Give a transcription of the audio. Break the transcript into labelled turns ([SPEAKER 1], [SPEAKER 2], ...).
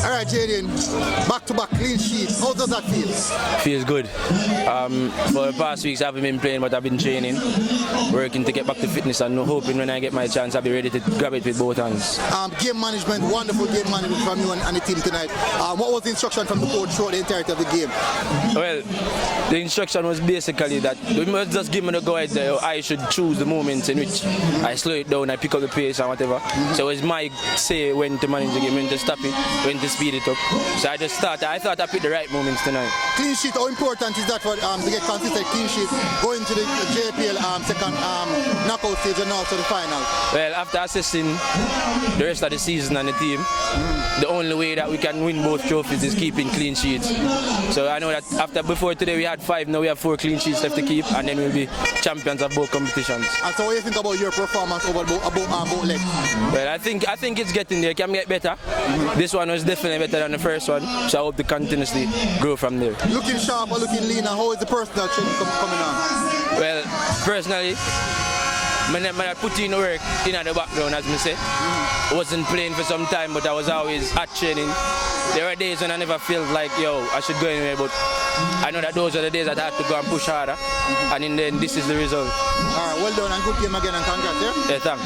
[SPEAKER 1] All right, Jeadine, back-to-back clean sheet. How does that feel?
[SPEAKER 2] Feels good. For the past weeks I haven't been playing, but I've been training, working to get back to fitness, and hoping when I get my chance I'll be ready to grab it with both hands.
[SPEAKER 1] Game management, wonderful game management from you and the team tonight. What was the instruction from the coach throughout the entirety of the game?
[SPEAKER 2] Well, the instruction was basically that we must just give me the go ahead there. I should choose the moments in which I slow it down, I pick up the pace and whatever. So it was my say when to manage the game, when to stop it, when to speed it up. So I just started. I thought I picked the right moments tonight.
[SPEAKER 1] Clean sheet, how important is that for to get consistent clean sheet going to the JPL second knockout stage and also the final?
[SPEAKER 2] Well, after assessing the rest of the season and the team, the only way that we can win both trophies is keeping clean sheets. So I know that before today we had 5, now we have 4 clean sheets left to keep, and then we'll be champions of both competitions.
[SPEAKER 1] And so what do you think about your performance over both legs?
[SPEAKER 2] Well, I think it's getting there. It can get better. This one was definitely better than the first one, so I hope to continuously grow from there.
[SPEAKER 1] Looking sharp or looking lean, and how is the personal training coming on?
[SPEAKER 2] Well, personally, I put in work in the background, as I say. I wasn't playing for some time, but I was always at training. There were days when I never felt like, I should go anywhere, but I know that those are the days that I had to go and push harder, and in the end, this is the result.
[SPEAKER 1] All right, well done and good game again, and congrats.
[SPEAKER 2] Yeah, thanks.